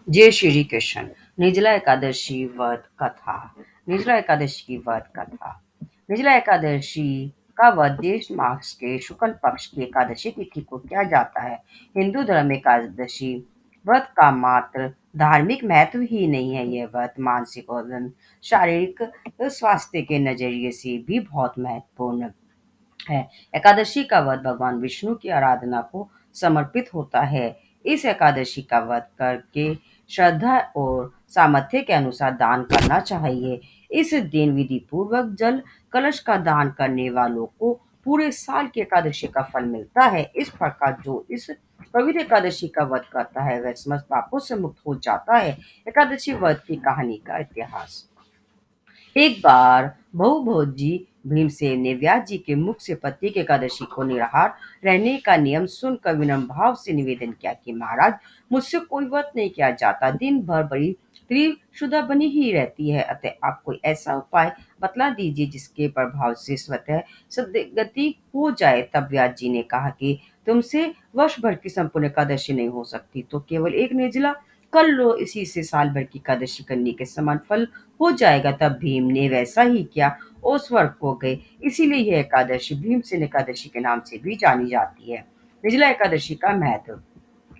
जय श्री कृष्ण। निर्जला एकादशी व्रत कथा। निर्जला एकादशी की व्रत कथा। निर्जला एकादशी का व्रत ज्येष्ठ मास के शुक्ल पक्ष की एकादशी तिथि को किया जाता है। हिंदू धर्म में एकादशी व्रत का मात्र धार्मिक महत्व ही नहीं है, यह व्रत मानसिक और शारीरिक स्वास्थ्य के नजरिए से भी बहुत महत्वपूर्ण है। एकादशी का व्रत भगवान विष्णु की आराधना को समर्पित होता है। इस एकादशी का व्रत करके श्रद्धा और सामर्थ्य के अनुसार दान करना चाहिए। इस दिन विधि पूर्वक जल कलश का दान करने वालों को पूरे साल की एकादशी का फल मिलता है। इस प्रकार जो इस पवित्र एकादशी का व्रत करता है वह समस्त पापों से मुक्त हो जाता है। एकादशी व्रत की कहानी का इतिहास। एक बार बहुभोजी भीमसेन ने व्यास जी के मुख से प्रत्येक एकादशी को निराहार रहने का नियम सुनकर विनम्र भाव से निवेदन किया कि महाराज, मुझसे कोई व्रत नहीं किया जाता, दिन भर बड़ी त्रिशुदा बनी ही रहती है, अतः आप कोई ऐसा उपाय बतला दीजिए जिसके प्रभाव से स्वतः सदगति हो जाए। तब व्यास जी ने कहा कि तुमसे वर्ष भर की संपूर्ण एकादशी नहीं हो सकती, तो केवल एक निर्जला कर लो, इसी से साल भर की एकादशी करने के समान फल हो जाएगा। तब भीम ने वैसा ही किया और स्वर्ग हो गए। इसीलिए यह एकादशी भीमसेन एकादशी के नाम से भी जानी जाती है। निर्जला एकादशी का महत्व।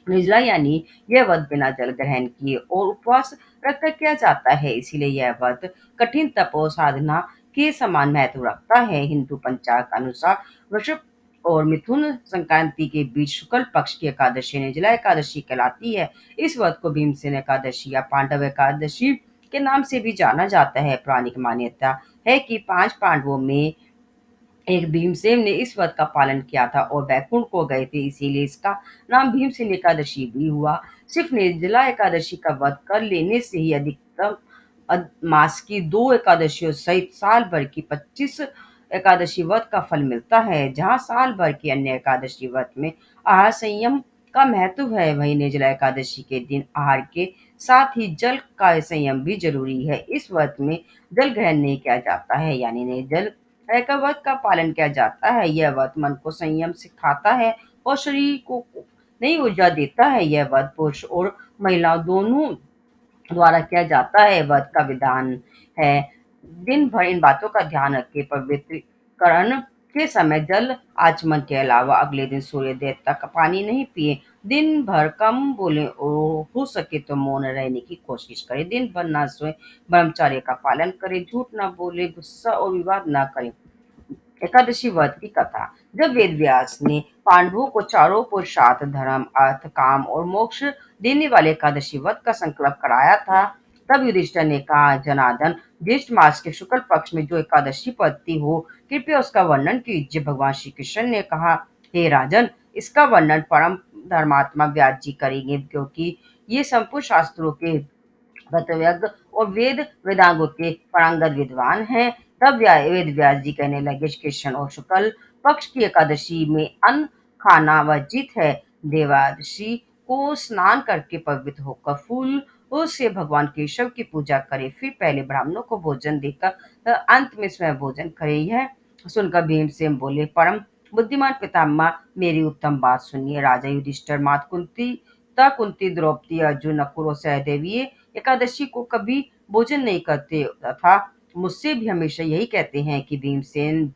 निर्जला यानी यह व्रत बिना जल ग्रहण किए और उपवास रखकर किया जाता है, इसीलिए यह व्रत कठिन तप और साधना के समान महत्व रखता है। हिंदू पंचांग के अनुसार वृषभ और मिथुन संक्रांति के बीच शुक्ल पक्ष की एकादशी निर्जला एकादशी कहलाती है। इस व्रत को भीमसेन एकादशी या पांडव एकादशी के नाम से भी जाना जाता है। पौराणिक मान्यता है कि 5 पांडवों में एक भीमसेन ने इस व्रत का पालन किया था और बैकुंठ को गए थे, इसीलिए इसका नाम भीमसेन एकादशी भी हुआ। सिर्फ निर्जला एकादशी का व्रत कर लेने से ही अधिकतम मास की 2 एकादशियों सहित साल भर की 25 एकादशी व्रत का फल मिलता है। जहाँ साल भर की अन्य एकादशी व्रत में आहार संयम का महत्व है, वहीं निर्जला एकादशी के दिन आहार के साथ ही जल का संयम भी जरूरी है। इस व्रत में जल ग्रहण नहीं किया जाता है, यानी निर्जल का व्रत का पालन किया जाता है। यह व्रत मन को संयम सिखाता है और शरीर को नई ऊर्जा देता है। यह व्रत पुरुष और महिलाओं दोनों द्वारा किया जाता है। व्रत का विधान है दिन भर इन बातों का ध्यान रखें। पवित्रकरण के समय जल आचमन के अलावा अगले दिन सूर्योदय तक पानी नहीं पिए। दिन भर कम बोले और हो सके तो मौन रहने की कोशिश करें। दिन भर ना सोए, ब्रह्मचर्य का पालन करें, झूठ ना बोले, गुस्सा और विवाद ना करें। एकादशी व्रत की कथा। जब वेद व्यास ने पांडवों को चारों पुरुषार्थ धर्म अर्थ काम और मोक्ष देने वाले एकादशी व्रत का संकल्प कराया था, तब युधिष्ठिर ने कहा, जनार्दन, ज्येष्ठ मास के शुक्ल पक्ष में जो एकादशी पड़ती हो, कृपया उसका वर्णन कीजिए। भगवान श्री कृष्ण ने कहा, हे राजन, इसका वर्णन परम धर्मात्मा व्यास जी करेंगे, क्योंकि ये संपूर्ण शास्त्रों के गतव्यज्ञ और वेदांगों के पारंगत विद्वान हैं। तब वेद व्यास जी कहने लगे, कृष्ण और शुक्ल पक्ष की एकादशी में अन्न खाना वर्जित है। देवादशी को स्नान करके पवित्र होकर फूल से भगवान केशव की पूजा करे, फिर पहले ब्राह्मणों को भोजन देकर अंत में स्वयं भोजन करे। यह सुनकर भीमसेन बोले, परम बुद्धिमान पितामह, मेरी उत्तम बात सुनिए। राजा युधिष्ठिर, माता कुंती, पिता कुंती, द्रौपदी, अर्जुन, नकुल और सहदेव ये एकादशी को कभी भोजन नहीं करते तथा मुझसे भी हमेशा यही कहते हैं कि भीमसेन,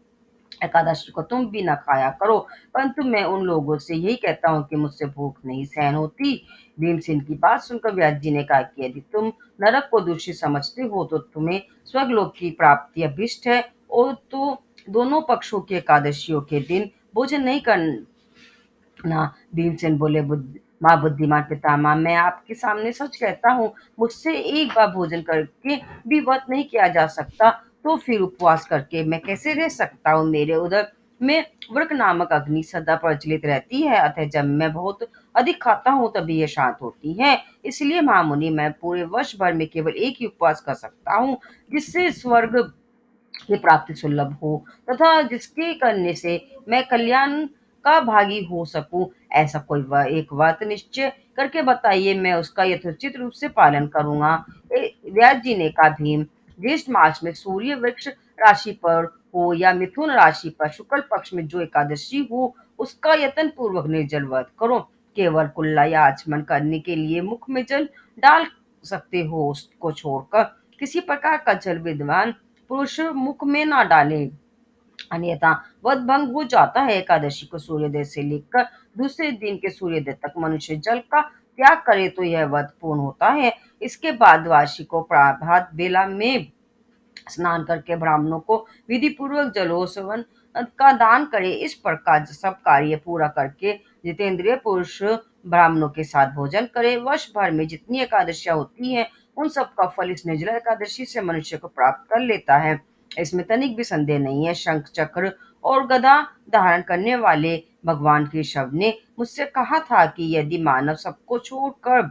एकादशी को तुम भी न खाया करो, परंतु मैं उन लोगों से यही कहता हूँ कि मुझसे भूख नहीं सहन होती। भीमसेन की बात सुनकर व्यास जी ने कहा कि यदि तुम नरक को दूषित समझते हो तो तुम्हें स्वर्गलोक की प्राप्ति अभिष्ट है, और तो दोनों पक्षों की एकादशियों के दिन भोजन नहीं करना। भीमसेन बोले, माँ बुद्धिमान पितामह, मैं आपके सामने सच कहता हूँ, मुझसे एक बार भोजन करके भी व्रत नहीं किया जा सकता, तो फिर उपवास करके मैं कैसे रह सकता हूँ। मेरे उदर में वृक नामक अग्नि सदा प्रज्वलित रहती है, अतः जब मैं बहुत अधिक खाता हूँ तभी यह शांत होती है। इसलिए महामुनि, मैं पूरे वर्ष भर में केवल एक ही उपवास कर सकता हूँ, जिससे स्वर्ग की प्राप्ति सुलभ हो तथा जिसके करने से मैं कल्याण का भागी हो सकूं। ऐसा कोई एक व्रत निश्चय करके बताइए, मैं उसका यथोचित रूप से पालन करूंगा। व्यास जी ने कहा, भीम, ज्येष्ठ मास में सूर्य वृक्ष राशि पर हो या मिथुन राशि पर शुक्ल पक्ष में जो एकादशी हो, उसका यत्न पूर्वक निर्जल व्रत करो। केवल कुल्ला या आचमन करने के लिए मुख में जल डाल सकते हो, उसको छोड़कर किसी प्रकार का जल विद्वान पुरुष मुख में ना डाले, अन्यथा व्रत भंग हो जाता है। एकादशी को सूर्योदय से लेकर दूसरे दिन के सूर्योदय तक मनुष्य जल का त्याग करे तो यह व्रत पूर्ण होता है। इसके बाद द्वादशी को प्रभात बेला में स्नान करके ब्राह्मणों को विधि पूर्वक जलोत्सवन का दान करे। इस प्रकार सब कार्य पूरा करके जितेंद्रिय पुरुष ब्राह्मणों के साथ भोजन करे। वर्ष भर में जितनी एकादशियां होती हैं उन सब का फल इस निर्जला एकादशी से मनुष्य को प्राप्त कर लेता है। इसमें तनिक भी संदेह नहीं है। शंख चक्र और गदा धारण करने वाले भगवान केशव ने मुझसे कहा था कि यदि मानव सबको छोड़कर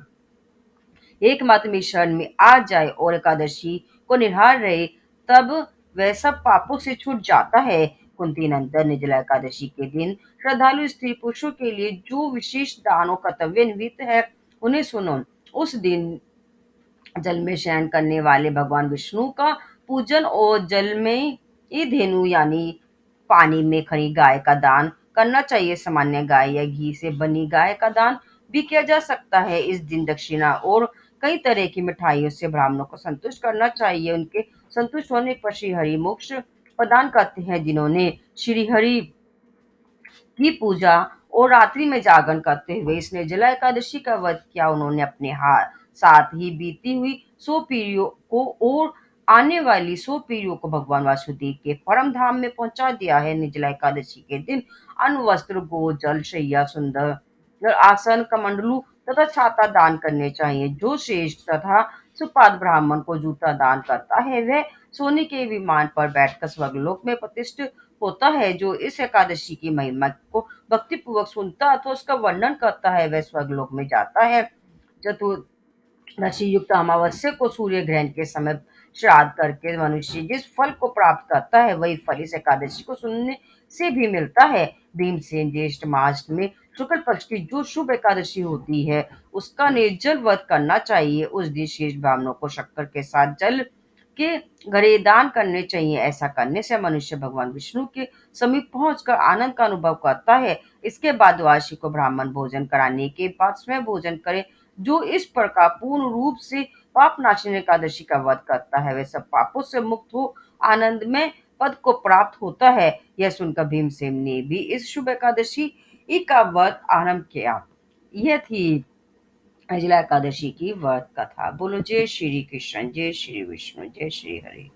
एकमात्र में शरण में आ जाए और एकादशी को निहार रहे, तब वह सब पापों से छूट जाता है। कुंती नंदन निर्जला एकादशी के दिन श्रद्धालु स्त्री पुरुषों के लिए जो विशेष दानों कर्तव्य निहित है उन्हें सुनो। उस दिन जल में शयन करने वाले भगवान विष्णु का पूजन और जल में ही धेनु यानी पानी में खड़ी गाय का दान करना चाहिए। सामान्य गाय या घी से बनी गाय का दान भी किया जा सकता है। इस दिन दक्षिणा और कई तरह की मिठाइयों से ब्राह्मणों को संतुष्ट करना चाहिए। उनके संतुष्ट होने पर श्री हरि मोक्ष प्रदान करते हैं। जिन्होंने श्री हरि की पूजा और रात्रि में जागरण करते हुए इस निर्जला एकादशी का व्रत किया, उन्होंने अपने हाथ साथ ही बीती हुई 100 पीढ़ियों को और आने वाली 100 पीढ़ियों को भगवान वासुदेव के परम धाम में पहुंचा दिया है। निर्जला एकादशी के दिन अन्न वस्त्र गो जल शैया सुंदर आसन कमंडलू तथा छाता दान करने चाहिए। जो श्रेष्ठ तथा सुपात्र ब्राह्मण को जूता दान करता है वह सोने के विमान पर बैठकर स्वर्गलोक में प्रतिष्ठित होता है। जो इस एकादशी की महिमा को भक्तिपूर्वक सुनता अथवा उसका वर्णन करता है वह स्वर्गलोक में जाता है। चतुर्दशी युक्त अमावस्या को सूर्य ग्रहण के समय श्राद्ध करके मनुष्य जिस फल को प्राप्त करता है वही फल इस एकादशी को सुनने से भी मिलता है। भीमसेन ज्येष्ठ मास में शुक्ल पक्ष की जो शुभ एकादशी होती है उसका निर्जल व्रत करना चाहिए। उस दिन शेष ब्राह्मणों को शक्कर के साथ जल के घड़े दान करने चाहिए। ऐसा करने से मनुष्य भगवान विष्णु के समीप पहुंचकर आनंद का अनुभव करता है। इसके बाद द्वादशी को ब्राह्मण भोजन कराने के बाद स्वयं भोजन करे। जो इस प्रकार पूर्ण रूप से पाप नाशनी एकादशी का व्रत करता है वह सब पापों से मुक्त हो आनंद में पद को प्राप्त होता है। यह सुनकर भीमसेन ने भी इस शुभ एकादशी का व्रत आरंभ किया। यह थी निर्जला एकादशी की व्रत कथा। बोलो जय श्री कृष्ण, जय श्री विष्णु, जय श्री हरि।